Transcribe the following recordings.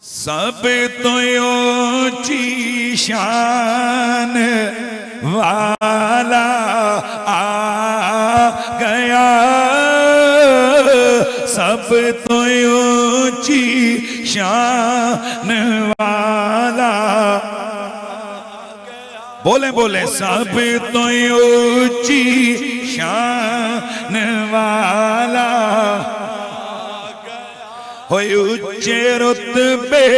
सब तो ऊंची शान वाला आ गया, सब तो ऊंची शान वाला। बोले बोले सब तो ऊंची शान वाला, ऊंचे रुतबे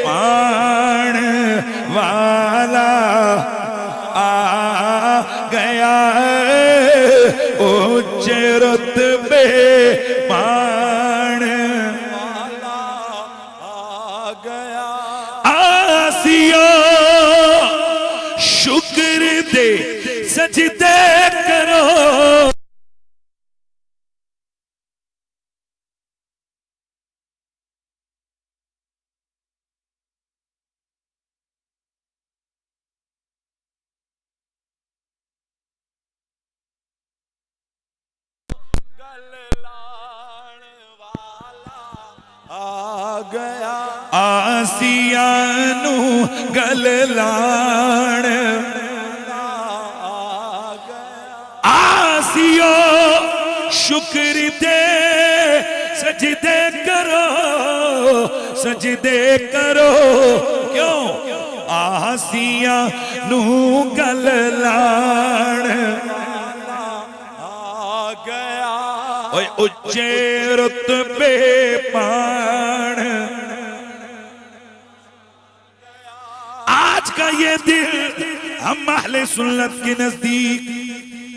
पाण वाला आ गया, ऊंचे रुतबे पाण वाला आ गया। आसिया शुक्र दे सजदे करो, आसिया नू गल लाण, आसिया शुक्र दे सजदे करो, सजदे करो। क्यों? आसिया नू गल लाण आ गया, उच्चे रुतबे पाण। आज का ये दिल हम अहले सुन्नत के नजदीक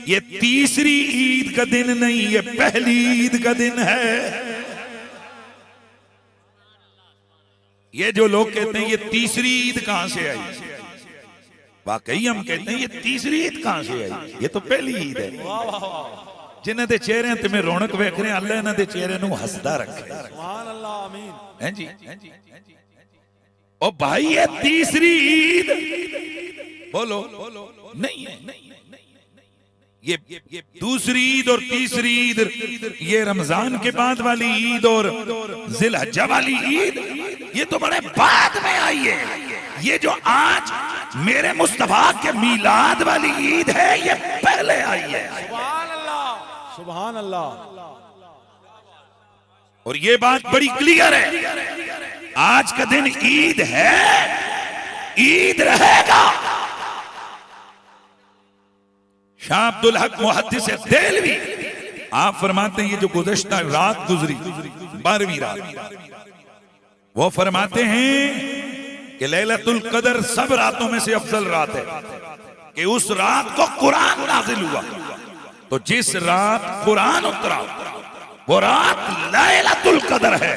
ये तीसरी ईद का दिन नहीं, ये पहली ईद का दिन है। ये जो लोग कहते हैं ये तीसरी ईद कहां से आई, वाकई हम कहते हैं ये तीसरी ईद कहां से आई, ये तो पहली ईद है। जिन्हां दे चेहरे ते मैं रौनक वेख रहे, अल्लाह इन्हां दे चेहरे नूं हसदा रखे। सुभान अल्लाह, आमीन। हैं जी, ओ भाई ये तीसरी ईद बोलो नहीं है, ये दूसरी ईद और तीसरी ईद, ये रमजान के बाद वाली ईद और जिलहज्जा वाली ईद ये तो बड़े बाद में आई है। ये जो आज मेरे मुस्तफा के मीलाद वाली ईद है ये पहले आई है। सुभान अल्लाह, सुभान अल्लाह। और ये बात बड़ी क्लियर है, आज का दिन ईद है, ईद रहेगा। शाह अब्दुल हक मुहद्दिस देलवी आप फरमाते हैं ये जो गुज़श्ता रात गुजरी 12वीं रात, वो फरमाते हैं कि लैलतुल कदर सब रातों में से अफजल रात है, कि उस रात को कुरान नाजिल हुआ। तो जिस रात कुरान उतरा वो रात लैलतुल कदर है।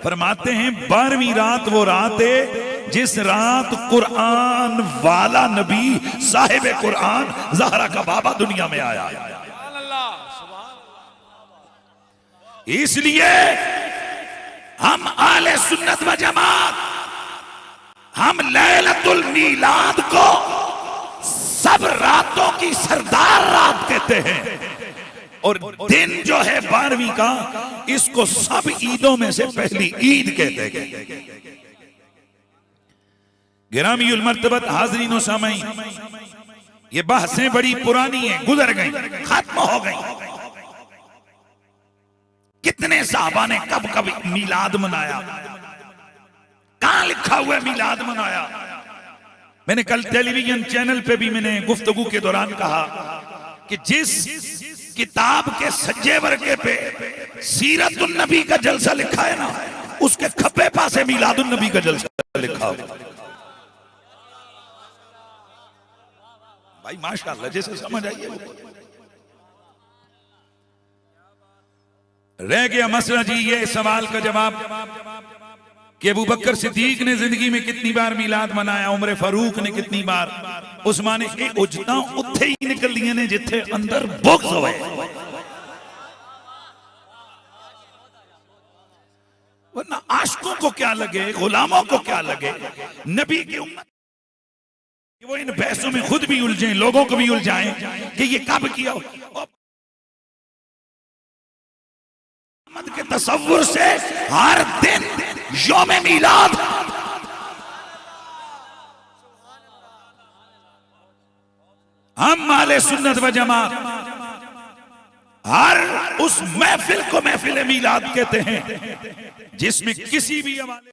फरमाते हैं 12वीं रात वो रात है जिस रात कुरान वाला नबी साहिब कुरान ज़हरा का बाबा दुनिया में आया। इसलिए हम आले सुन्नत व जमात हम लैलतुल मीलाद को सब रातों की सरदार रात कहते हैं, और दिन जो है 12वीं का इसको सब ईदों में से पहली ईद कहते हैं। गिरामीउल मर्तबत हाज़रीन व सामईन, ये बहसें बड़ी पुरानी हैं, गुजर गई, खत्म हो गई। कितने साहबा ने कब कब मीलाद मनाया, कहां लिखा हुआ है मीलाद मनाया। मैंने कल टेलीविजन चैनल पे भी मैंने गुफ्तगू के दौरान कहा कि जिस किताब के सज्जे वर्गे पे सीरतुन नबी का जलसा लिखा है ना, उसके खब्बे पासे मीलादुन नबी का जलसा लिखा हो। भाई माशाअल्लाह, जैसे समझ आइए। रह गया मसला जी ये सवाल का जवाब कि अबू बकर सिद्दीक ने जिंदगी में कितनी बार मीलाद मनाया, उमर फारूक ने कितनी बार, उस्मान ने उजता उत्थे ही निकल लिए ने जिथे अंदर बुग़्ज़ होवे। वरना आशिकों को क्या लगे, गुलामों को क्या लगे, नबी की उम्मत वो इन बहसों में खुद भी उलझे, लोगों को भी उलझाएं कि ये कब किया। के तसव्वुर से हर दिन यौम मीलाद। हम आले सुन्नत व जमात हर उस महफिल को महफिल मीलाद कहते हैं जिसमें किसी भी हवाले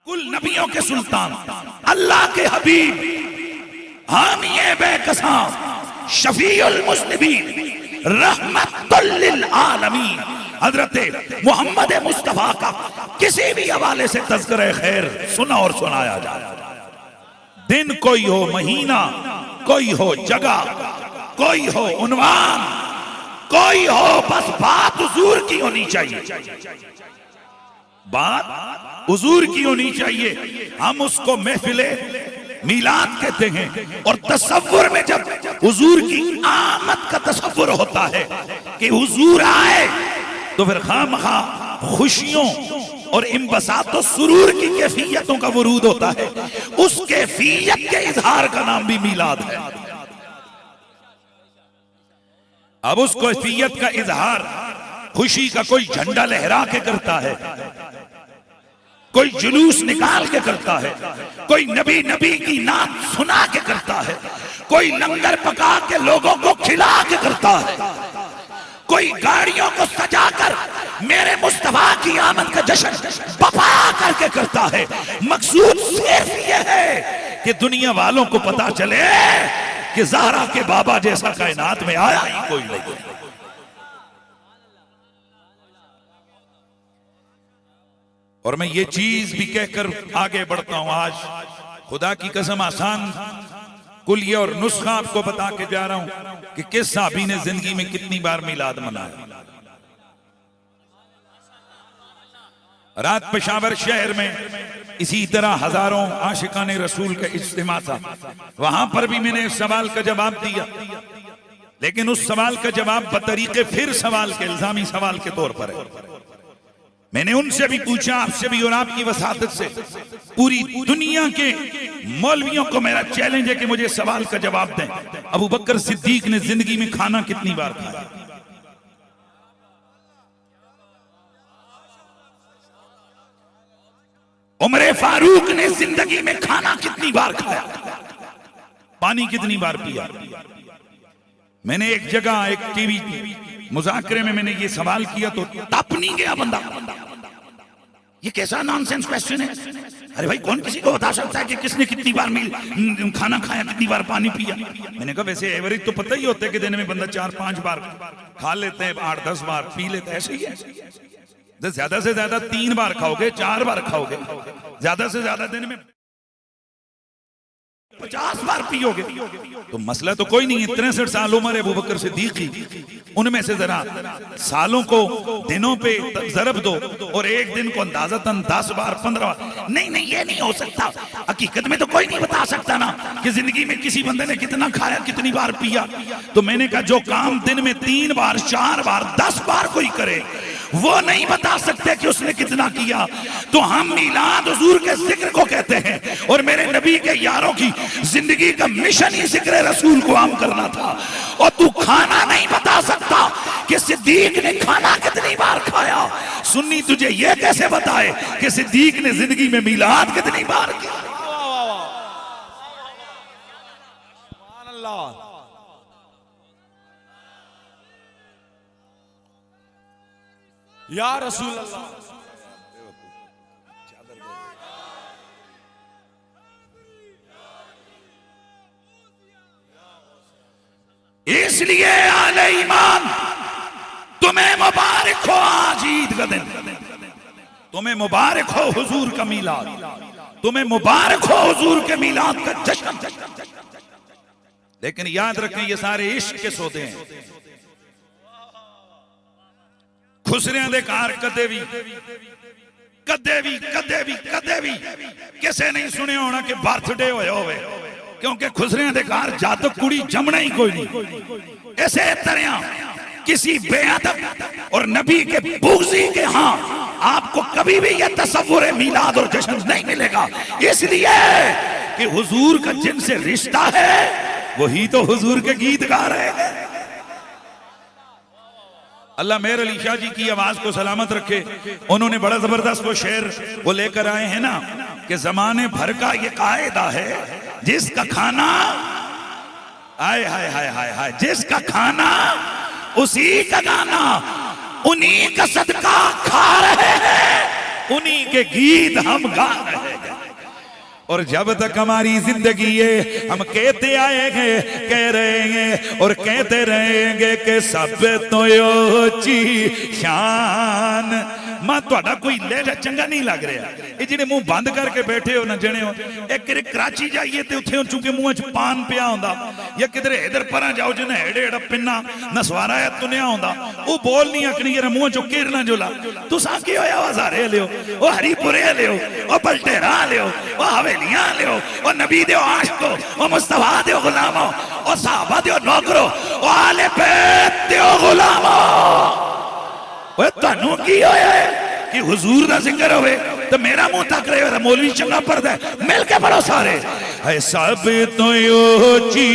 कुल नबियों के सुल्तान अल्लाह के हबीब हामिए बेकसा शफीउल मुज़निबीन रहमतुल लिल आलमीन हजरत मोहम्मद मुस्तफा का किसी भी हवाले से तज़किरे खैर सुना और सुनाया जाए। दिन कोई हो, महीना कोई हो, जगह कोई हो, उन्वान कोई हो, बस बात हुजूर की होनी चाहिए, बात हुजूर की होनी चाहिए। हम उसको महफिले मीलाद कहते हैं। और तसव्वुर में जब हुजूर की आमद का तसव्वुर होता है कि हुजूर आए तो फिर खामखा खुशियों और इंबसातो सुरूर की कैफियतों का वरूद होता है। उस कैफियत के इजहार का नाम भी मीलाद है। अब उस कैफियत का इजहार खुशी का कोई झंडा लहरा के करता है, कोई जुलूस निकाल के करता है, कोई नबी नबी की नात सुना के करता है, कोई लंगर पका के लोगों को खिला के करता है, कोई गाड़ियों को सजाकर मेरे मुस्तफा की आमद का जश्न बपा करके करता है। मकसूद सिर्फ यह है कि दुनिया वालों को पता चले कि ज़हरा के बाबा जैसा कायनात में आया ही कोई नहीं। और मैं ये चीज भी कहकर आगे बढ़ता हूं, आज खुदा की कसम आसान कुलिया और नुस्खा आपको बता के जा रहा हूं कि किस साहबी ने जिंदगी में कितनी बार मिलाद मनाया। रात पेशावर शहर में इसी तरह हजारों आशिकाने रसूल का इज्तिमा था। वहां पर भी मैंने इस सवाल का जवाब दिया, लेकिन उस सवाल का जवाब बतरीके फिर सवाल के इल्जामी सवाल के तौर पर है। मैंने उनसे भी पूछा, आपसे भी, और आपकी वसादत से पूरी दुनिया के मौलवियों को मेरा चैलेंज है कि मुझे सवाल का जवाब दें। अबू बकर सिद्दीक ने जिंदगी में खाना कितनी बार खाया? उमर फारूक ने जिंदगी में खाना कितनी बार खाया? पानी कितनी बार पिया? मैंने एक जगह एक टीवी मुज़ाकरे में मैंने ये सवाल किया तो तप नहीं गया बंदा। ये कैसा नॉनसेंस क्वेश्चन है? अरे भाई, कौन किसी को बता सकता है कि किसने कितनी बार खाना खाया, कितनी बार पानी पिया? मैंने कहा वैसे एवरेज तो पता ही होता है कि दिन में बंदा 4-5 बार खा लेते हैं, 8-10 बार पी लेते हैं, ऐसे ही है। ज्यादा से ज्यादा 3 बार खाओगे, 4 बार खाओगे, ज्यादा से ज्यादा दिन में 50 बार पियोगे तो मसला तो कोई नहीं है। 63 साल उम्र है अबू बकर सिद्दीक की, उनमें से जरा सालों को दिनों पे जरब दो और एक दिन को अंदाजतन 10 बार 15 बार। नहीं नहीं, ये नहीं हो सकता। हकीकत में तो कोई नहीं बता सकता ना कि जिंदगी में किसी बंदे ने कितना खाया, कितनी बार पिया। तो मैंने कहा जो काम दिन में 3 बार 4 बार 10 बार कोई करे वो नहीं बता सकते कि उसने कितना किया। तो हम मिलाद हुजूर के जिक्र को कहते हैं। और मेरे नबी के यारों की जिंदगी का मिशन ही जिक्र रसूल को आम करना था। और तू खाना नहीं बता सकता कि सिद्दीक ने खाना कितनी बार खाया। सुन्नी तुझे यह कैसे बताए कि सिद्दीक ने जिंदगी में मिलाद कितनी बार किया? या रसूल अल्लाह। इसलिए आले ईमान तुम्हें मुबारक हो आज ईद का दिन, तुम्हें मुबारक हो हुजूर का मिलाद, तुम्हें मुबारक हो हुजूर के मिलाद का जश्न। लेकिन याद रखें ये सारे इश्क के सौदे हैं। खुसरियां दे कार कदे भी किसे नहीं सुने होना कि बर्थडे होया होवे, क्योंकि खुसरियां दे कार जद कुड़ी जमना ही कोई नहीं। ऐसे तरह किसी बेअदब और नबी के बुग़्ज़ी के हाँ आपको कभी भी यह तसव्वुर मिलाद और जश्न नहीं मिलेगा। इसलिए कि हुजूर का जिनसे रिश्ता है वही तो हुजूर के गीत गा रहे हैं। अल्लाह मेहर अली शाह जी की आवाज को सलामत रखे। उन्होंने बड़ा जबरदस्त वो शेर वो लेकर आए हैं ना कि जमाने भर का ये कायदा है, जिसका खाना आय हाय हाय हाय हाय, जिसका खाना उसी का गाना, उन्हीं का सदका खा रहे हैं, उन्हीं के गीत हम गा रहे हैं। और जब तक हमारी जिंदगी है हम कहते आएंगे, कह रहेंगे और कहते रहेंगे कि सब तो योची शान। मां तुहाडा कोई लहजा चंगा नहीं लग रहा, ये जिहड़े मुंह बंद करके बैठे हो ना जने हो, एक किरे कराची जाइए तो उत्थे चूंकि मुंह च पान पिया होंदा, या किधरे इधर परा जाओ जिन्हें हेड़े हेड़ा पिन्ना नसवारा है तुनिया होंदा, वो बोल नहीं आखनी यार मुंह चो किरना जोला तुसा की होया वजारे लियो, वो हरीपुरे लियो, वो पलटेरा लियो, वो हवेलियां लियो, वो नबी दे आशिको, वो मुस्तफा दे गुलामो, वो साहबा दे नौकरो, वो आले बैत दे गुलामो। वो तानू की होया है कि हुजूर दा जिक्र होवे तो मेरा मुंह तक रहे हो, मौलवी चंगा पढ़दा है, मिल के पढ़ो सारे। है सब तो योची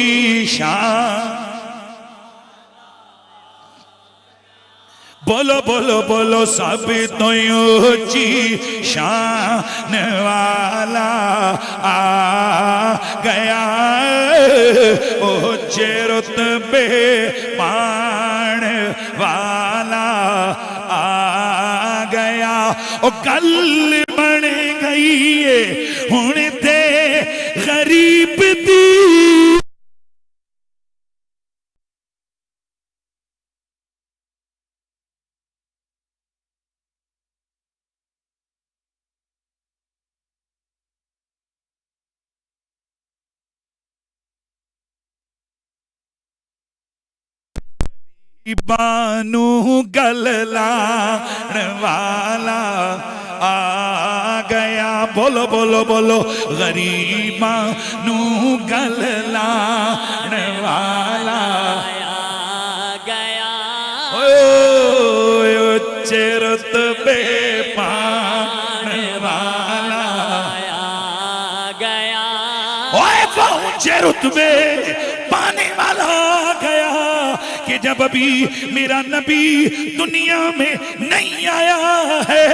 शान, बोलो बोलो बोलो, सब तो योची शान वाला आ गया, ऊंचे रुतबे पाण वाला आ गया। ओ गल बन गई है हुण ते गरीब दी, बानू गललाण वाला आ गया। बोलो बोलो बोलो, गरीबा नू गललाण वाला आ गया, उच्चे रुतबे पाण वाला आ गया, ऊंचे रुतबे पाने वाला आ गया। कि जब अभी मेरा नबी दुनिया में नहीं आया है,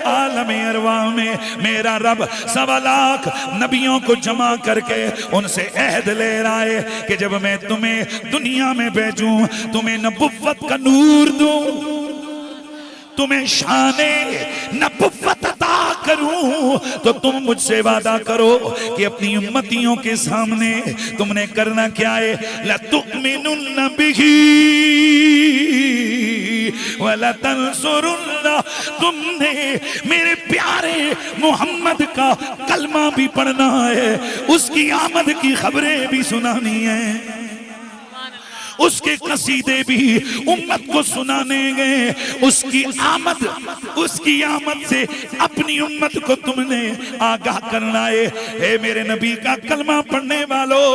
आलम अरवा में मेरा रब 1.25 लाख नबियों को जमा करके उनसे अहद ले रहा है कि जब मैं तुम्हें दुनिया में भेजूं, तुम्हें नबुव्वत का नूर दूं, तुम्हें शाने नबुव्वत अता करूं, तो तुम मुझसे वादा करो कि अपनी उम्मतियों के सामने तुमने करना क्या है, लतुमिनुन्न बिही वला तंसुरुन्ना, तुमने मेरे प्यारे मोहम्मद का कलमा भी पढ़ना है, उसकी आमद की खबरें भी सुनानी है, उसके कसीदे भी उम्मत को सुनाने गए, उसकी आमद से अपनी उम्मत को तुमने आगाह करना है। हे मेरे नबी का कलमा पढ़ने वालों,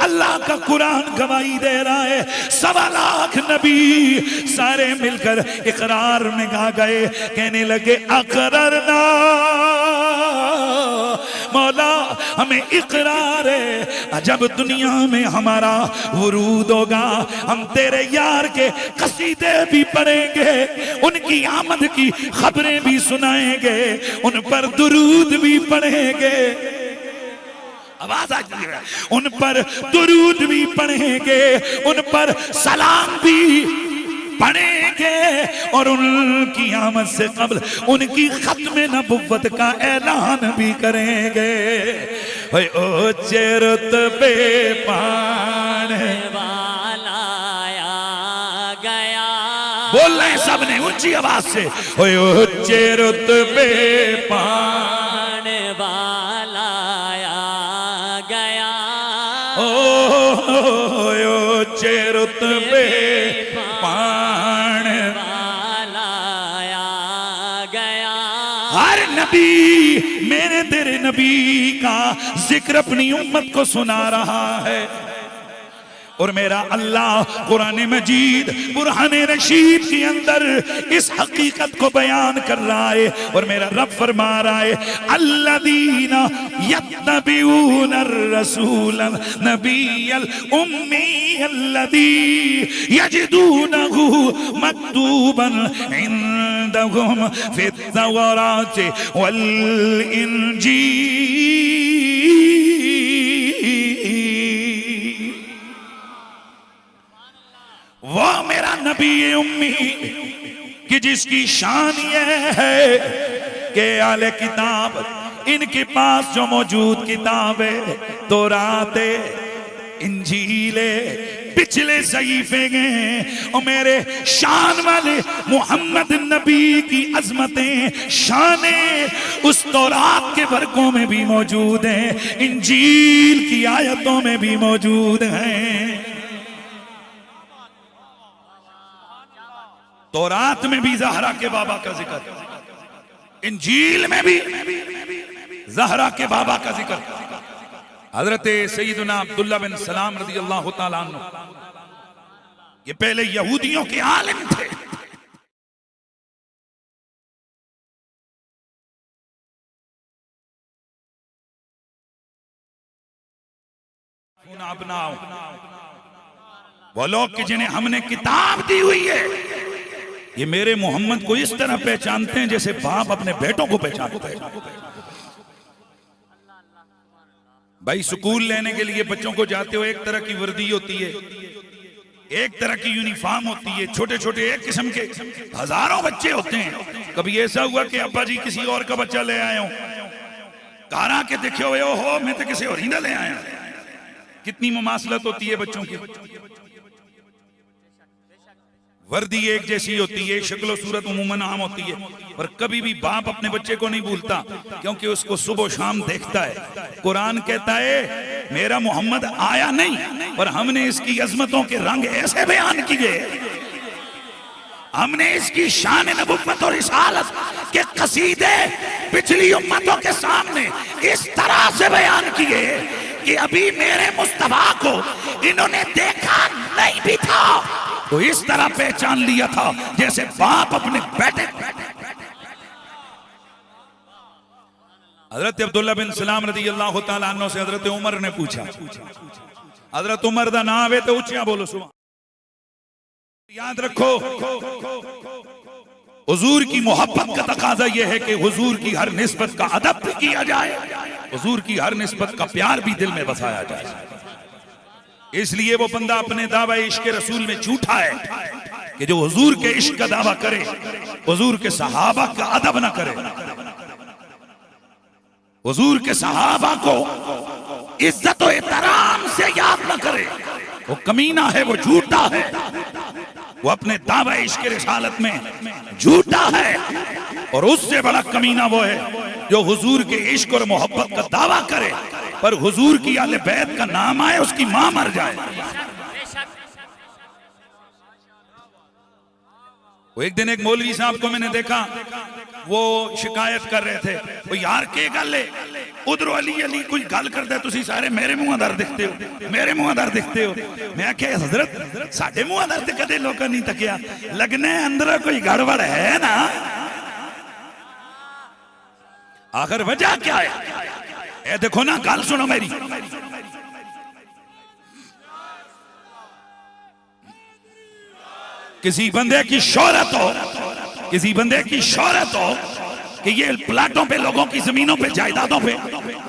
अल्लाह का कुरान गवाही दे रहा है, 1.25 लाख नबी सारे मिलकर इकरार में गा गए, कहने लगे अकररना, मौला हमें इकरार है, जब दुनिया में हमारा वुरूद होगा हम तेरे यार के कसीदे भी पढ़ेंगे, उनकी आमद की खबरें भी सुनाएंगे, उन पर दुरूद भी पढ़ेंगे, आवाज आ रही है, उन पर दुरूद भी पढ़ेंगे, उन पर सलाम भी पढ़ेंगे, और उनकी आमद से कबल उनकी खत्म नबुव्वत का ऐलान भी करेंगे। ओ रुतबे पाण वाला आ गया, बोल रहे सब ने ऊंची आवाज से, ओ रुतबे पाण वाला आ गया, ओ रुतबे पाण वाला आ गया। हर नबी मेरे तेरे नबी का जिक्र अपनी उम्मत को सुना रहा है, और मेरा अल्लाह कुरान मजीद बुरहान रशीद के अंदर इस हकीकत को बयान कर रहा है। और मेरा रब फरमा रहा है, अल्लदीना यत्तबिऊन रसूल नबियल उम्मी अल्लदी यजिदूनहु मक्तूबन इंदहुम फित्तौरात वल इंजील। वो मेरा नबी उम्मी कि जिसकी शान ये है कि आले किताब इनके पास जो मौजूद किताब है, तौरात इंजीले पिछले सहीफे गए और मेरे शान वाले मोहम्मद नबी की अजमतें शाने उस तौरात के वर्कों में भी मौजूद हैं, इंजील की आयतों में भी मौजूद हैं। तौरात में भी ज़हरा के बाबा का जिक्र, इंजील में भी ज़हरा के बाबा का जिक्र। हजरत सैयदना अब्दुल्ला बिन सलाम रज़ी अल्लाह तआला अन्हु, ये पहले यहूदियों के आलिम थे। अपनाओ वो लोग कि जिन्हें हमने किताब दी हुई है, ये मेरे मोहम्मद को इस तरह पहचानते हैं जैसे बाप अपने बेटों को पहचानता है। भाई स्कूल लेने के लिए बच्चों को जाते हो, एक तरह की वर्दी होती है, एक तरह की यूनिफॉर्म होती है, छोटे छोटे एक किस्म के हजारों बच्चे होते हैं। कभी ऐसा हुआ कि अब्बा जी किसी और का बच्चा ले आए हो, घर आके देखे हुए हो मैं तो किसी और ही ले आया। कितनी मुमासलत होती है बच्चों की। वर्दी एक जैसी होती है, शक्ल सूरत उमूमन आम होती है, पर कभी भी बाप अपने बच्चे को नहीं भूलता क्योंकि उसको सुबह शाम देखता है। कुरान कहता है मेरा मोहम्मद आया नहीं, पर हमने इसकी अजमतों के रंग ऐसे बयान किए, हमने इसकी शान नबुव्वत और रिसालत के कसीदे पिछली उम्मतों के सामने इस तरह से बयान किए कि अभी मेरे मुस्तफा को इन्होंने देखा नहीं भी था तो इस तरह पहचान लिया था जैसे बाप अपने बेटे। हजरत अब्दुल्ला बिन सलाम रज़ी अल्लाह तआला अन्हु से हजरत उमर ने पूछा, हजरत उमर दा नाम है तो ऊंचा बोलो सुभान। याद रखो हुजूर की मोहब्बत का तकाजा यह है कि हुजूर की हर निस्बत का अदब भी किया जाए, हुजूर की हर निस्बत का प्यार भी दिल में बसाया जाए। इसलिए वो बंदा अपने दावा इश्क रसूल में झूठा है कि जो हुजूर के इश्क का दावा करे, हुजूर के सहाबा का अदब ना करे, हुजूर के सहाबा को इज्जत और एहतराम से याद ना करे, वो कमीना है, वो झूठा है। वो अपने दावा इश्क रिसालत में झूठा है। और उससे बड़ा कमीना वो है जो हुजूर के इश्क और मोहब्बत का दावा करे पर हुजूर की आले बैत का नाम आए उसकी मां मर जाए। वो एक दिन एक मौलवी साहब को मैंने देखा, वो शिकायत कर रहे थे, वो यार के गल है उधर अली अली कोई गल करता है तुसी सारे मेरे मुंह दर दिखते हो, मेरे मुंह दर दिखते हो। मैं क्या हजरत साडे मुंह दर ते कदे लोग नहीं तकिया, लगने अंदर कोई गड़बड़ है ना। आखिर वजह क्या है? ए देखो ना, गल सुनो मेरी। किसी बंदे की शोहरत हो, किसी बंदे की शोहरत हो कि ये प्लाटों पे, लोगों की जमीनों पे, जायदादों पे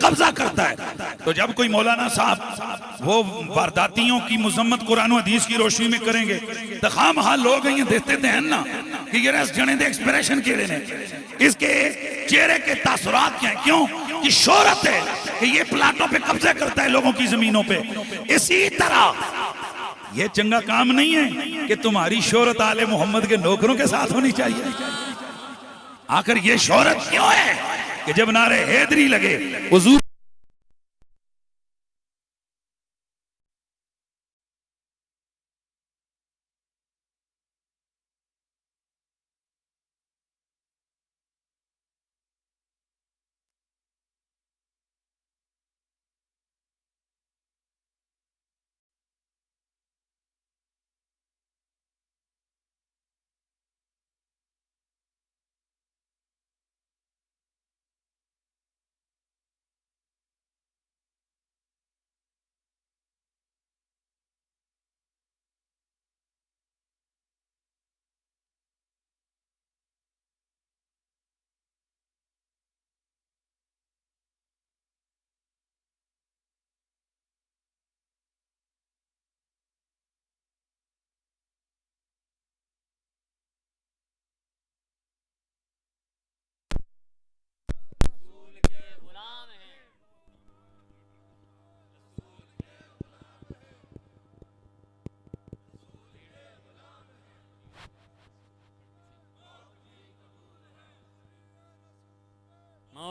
कब्जा करता है, तो जब कोई मौलाना साहब वो वारदातियों की मुजम्मत कुरान हदीस की रोशनी में करेंगे तो खामखा लोग ये देखते थे ना कि ये रस जने दे एक्सप्रेशन के ने इसके चेहरे के तासुरात क्या है, क्यों कि शोहरत है कि ये प्लाटों पे कब्जा करता है लोगों की जमीनों पे। इसी तरह ये चंगा काम नहीं है कि तुम्हारी शोहरत आले मोहम्मद के नौकरों के साथ होनी चाहिए। आखिर ये शोहरत क्यों है कि जब नारे हैदरी लगे हुजूर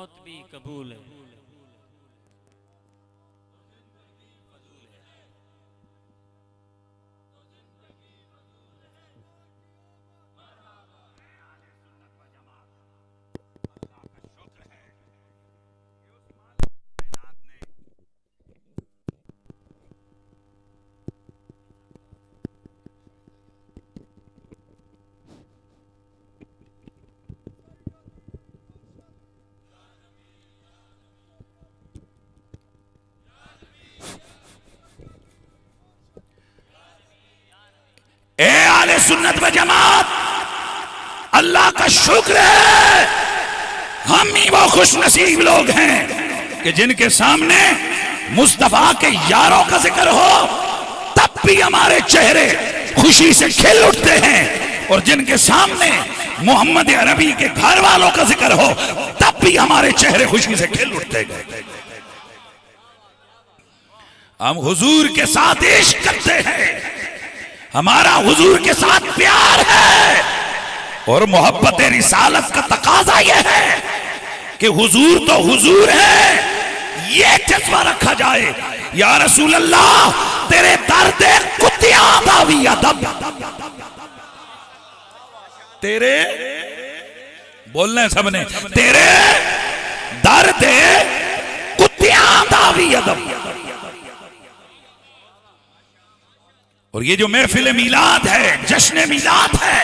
मौत भी कबूल है। ए आले सुन्नत व जमात, अल्लाह का शुक्र है हम ही वो खुश नसीब लोग हैं कि जिनके सामने मुस्तफा के यारों का जिक्र हो तब भी हमारे चेहरे खुशी से खिल उठते हैं, और जिनके सामने मोहम्मद अरबी के घर वालों का जिक्र हो तब भी हमारे चेहरे खुशी से खिल उठते हैं। हम हुजूर के साथ इश्क करते हैं, हमारा हुजूर के साथ प्यार है, और मोहब्बत रिसालत का तकाजा यह है कि हुजूर तो हुजूर है, ये जज्बा रखा जाए। या रसूल अल्लाह तेरे दर्द कुतिया दावी अदब, तेरे बोलना है सबने, तेरे दर्द कुतिया दावी अदब। और ये जो महफिल मिलाद है, जश्न मिलाद है,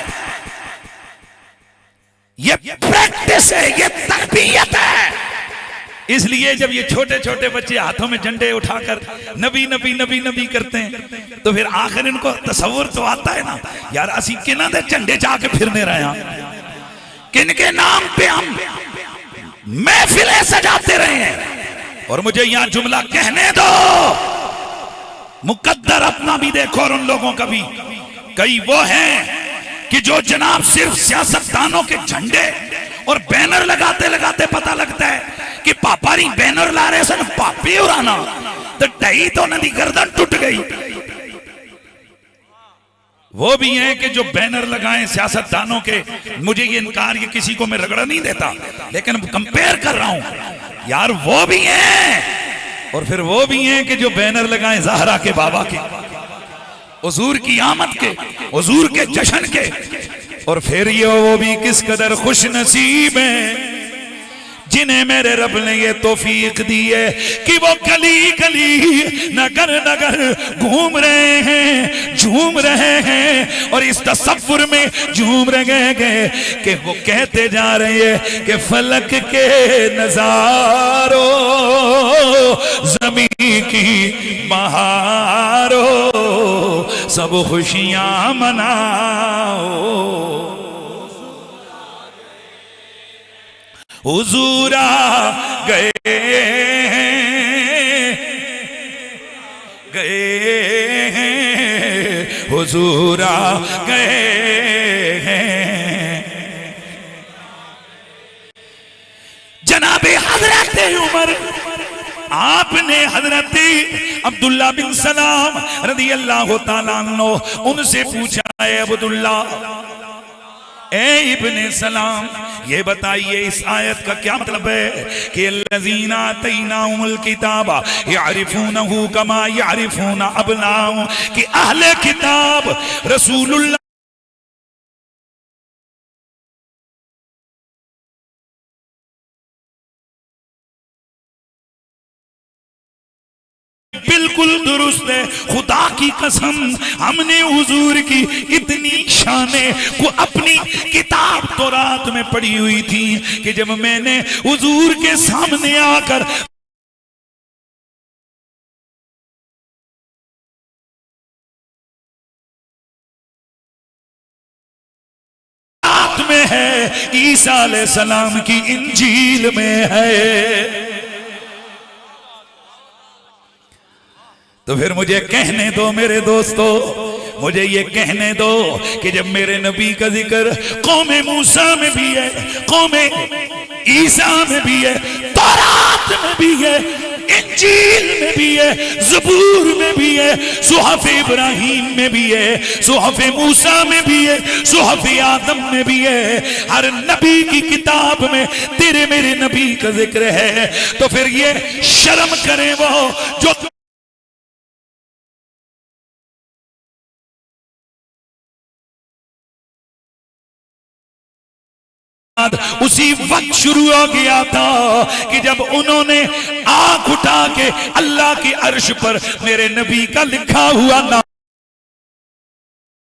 ये प्रैक्टिस है, ये तरबियत है। इसलिए जब ये छोटे छोटे बच्चे हाथों में झंडे उठाकर नबी नबी नबी नबी करते हैं तो फिर आखिर इनको तसव्वुर तो आता है ना, यार असी किना दे झंडे जाके फिरने रहे हैं, किन के नाम पे हम महफिलें सजाते रहे हैं। और मुझे यहां जुमला कहने दो, मुकद्दर अपना भी देखो और उन लोगों का भी। कई वो हैं कि जो जनाब सिर्फ सियासतदानों के झंडे और बैनर लगाते लगाते पता लगता है कि पापा नहीं बैनर ला रहे सन, पापी उड़ाना तो डही तो नदी गर्दन टूट गई। वो भी हैं कि जो बैनर लगाएं सियासतदानों के, मुझे ये इनकार, ये किसी को मैं रगड़ा नहीं देता, लेकिन कंपेयर कर रहा हूं यार, वो भी हैं। और फिर वो भी हैं कि जो बैनर लगाएं ज़हरा के बाबा के, हुजूर की आमद के, हुजूर के जश्न के। और फिर ये वो भी किस कदर खुश नसीब हैं जिन्हें मेरे रब ने ये तौफीक दी है कि वो गली गली नगर नगर घूम रहे हैं, झूम रहे हैं, और इस तसव्वुर में झूम रहे हैं कि वो कहते जा रहे हैं कि फलक के नजारों, ज़मीं की बहारों, सब खुशियां मनाओ। हुजूर आ गए गए हैं, हुजूर आ गए हैं। जनाबे हजरत उमर, आपने हजरत अब्दुल्ला बिन सलाम रदी अल्लाह तआला अन्हु उनसे पूछा, है अब्दुल्ला, ए इब्ने सलाम, ये बताइए इस आयत का क्या मतलब है कि अल्लज़ीना आतैनाहुमुल किताबा यारिफूनहु कमा यारिफूना अबनाहुम, कि अहले किताब रसूलुल्लाह बिल्कुल दुरुस्त है। खुदा की कसम, हमने हुजूर की इतनी शाने को अपनी किताब तौरात में पढ़ी हुई थी कि जब मैंने हुजूर के सामने आकर में है, ईसा अलैहिस्सलाम की इंजील में है। तो फिर मुझे कहने दो मेरे दोस्तों, मुझे ये कहने दो कि जब मेरे नबी का जिक्र कौमे मूसा में भी है, कौमे ईसा में भी है, तौरात में भी है, इंजील में भी है, ज़बूर में भी है, सुहफ़ इब्राहीम में भी है, सुहफ़ मूसा में भी है, सुहफ़ आदम में भी है। हर नबी की किताब में तेरे मेरे नबी का जिक्र है। तो फिर ये शर्म करे वो जो उसी वक्त शुरू हो गया था कि जब उन्होंने आंख उठा के अल्लाह की अर्श पर मेरे नबी का लिखा हुआ नाम